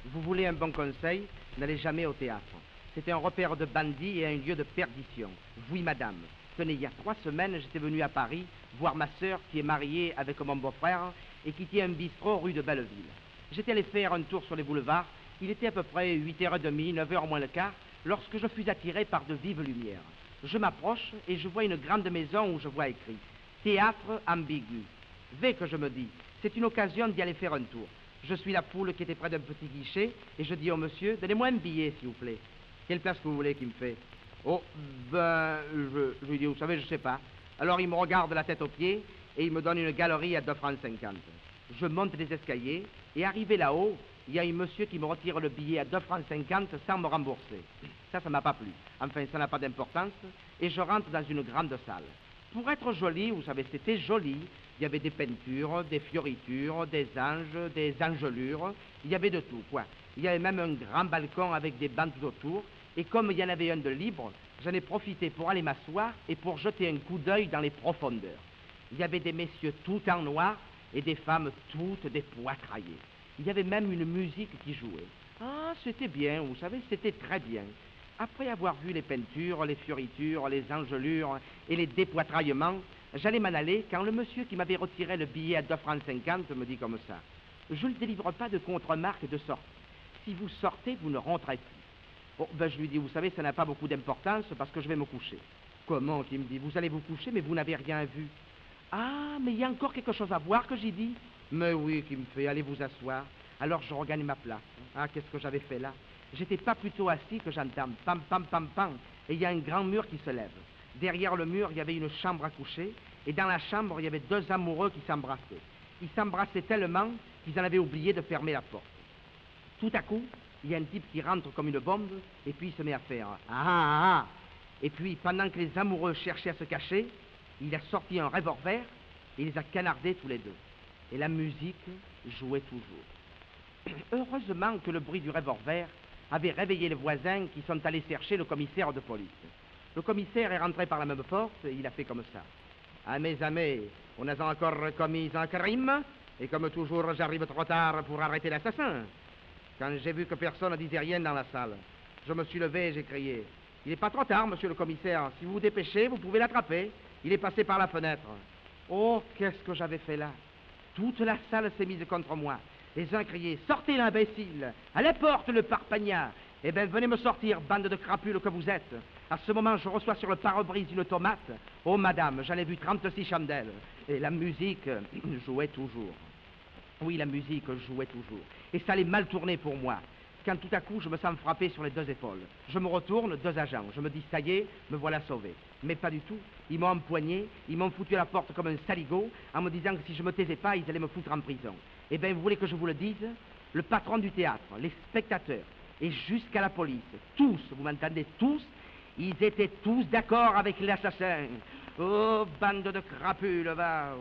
Vous voulez un bon conseil? N'allez jamais au théâtre. C'était un repère de bandits et un lieu de perdition. Oui, madame. Tenez, il y a 3 semaines, j'étais venu à Paris voir ma sœur qui est mariée avec mon beau-frère et qui tient un bistrot rue de Belleville. J'étais allé faire un tour sur les boulevards. Il était à peu près 8h30, 9h moins le quart, lorsque je fus attiré par de vives lumières. Je m'approche et je vois une grande maison où je vois écrit « Théâtre ambigu ». V que je me dis, c'est une occasion d'y aller faire un tour. Je suis la poule qui était près d'un petit guichet et je dis au monsieur, donnez-moi un billet s'il vous plaît. Quelle place que vous voulez qu'il me fait? Oh, ben, je lui dis, vous savez, je sais pas. Alors il me regarde la tête aux pieds et il me donne une galerie à 2,50 francs. Je monte les escaliers et arrivé là-haut, il y a un monsieur qui me retire le billet à 2,50 francs sans me rembourser. Ça m'a pas plu. Enfin, ça n'a pas d'importance. Et je rentre dans une grande salle. Pour être joli, vous savez, c'était joli. Il y avait des peintures, des fioritures, des anges, des angelures. Il y avait de tout, quoi. Il y avait même un grand balcon avec des bancs tout autour. Et comme il y en avait un de libre, j'en ai profité pour aller m'asseoir et pour jeter un coup d'œil dans les profondeurs. Il y avait des messieurs tout en noir et des femmes toutes des poitraillées. Il y avait même une musique qui jouait. Ah, c'était bien, vous savez, c'était très bien. Après avoir vu les peintures, les fioritures, les engelures et les dépoitraillements, j'allais m'en aller quand le monsieur qui m'avait retiré le billet à 2,50 francs me dit comme ça. Je ne délivre pas de contre-marque de sortie. Si vous sortez, vous ne rentrez plus. Bon, ben je lui dis, vous savez, ça n'a pas beaucoup d'importance parce que je vais me coucher. Comment, qu'il me dit, vous allez vous coucher, mais vous n'avez rien vu. Ah, mais il y a encore quelque chose à voir que j'ai dit. Mais oui, qui me fait, allez vous asseoir. Alors je regagne ma place. Ah, qu'est-ce que j'avais fait là? J'étais pas plutôt assis que j'entends pam, pam, pam, pam. Et il y a un grand mur qui se lève. Derrière le mur, il y avait une chambre à coucher. Et dans la chambre, il y avait 2 amoureux qui s'embrassaient. Ils s'embrassaient tellement qu'ils en avaient oublié de fermer la porte. Tout à coup, il y a un type qui rentre comme une bombe, et puis il se met à faire « Ah, ah, ah !» Et puis, pendant que les amoureux cherchaient à se cacher, il a sorti un revolver, et il les a canardés tous les deux. Et la musique jouait toujours. Heureusement que le bruit du revolver avait réveillé les voisins qui sont allés chercher le commissaire de police. Le commissaire est rentré par la même porte, et il a fait comme ça. « Ah, mes amis, on a encore commis un crime, et comme toujours, j'arrive trop tard pour arrêter l'assassin. » Quand j'ai vu que personne ne disait rien dans la salle, je me suis levé et j'ai crié. « Il n'est pas trop tard, monsieur le commissaire. Si vous vous dépêchez, vous pouvez l'attraper. Il est passé par la fenêtre. » Oh, qu'est-ce que j'avais fait là? Toute la salle s'est mise contre moi. Les uns criaient « Sortez l'imbécile! À la porte, le parpagnat! Eh bien, venez me sortir, bande de crapules que vous êtes! » À ce moment, je reçois sur le pare-brise une tomate. Oh, madame, j'en ai vu 36 chandelles. Et la musique jouait toujours. Oui, la musique jouait toujours. Et ça allait mal tourner pour moi. Quand tout à coup, je me sens frappé sur les 2 épaules. Je me retourne, 2 agents. Je me dis, ça y est, me voilà sauvé. Mais pas du tout. Ils m'ont empoigné, ils m'ont foutu à la porte comme un saligot, en me disant que si je me taisais pas, ils allaient me foutre en prison. Eh bien, vous voulez que je vous le dise? Le patron du théâtre, les spectateurs, et jusqu'à la police, tous, vous m'entendez, tous, ils étaient tous d'accord avec l'assassin. Oh, bande de crapules, va.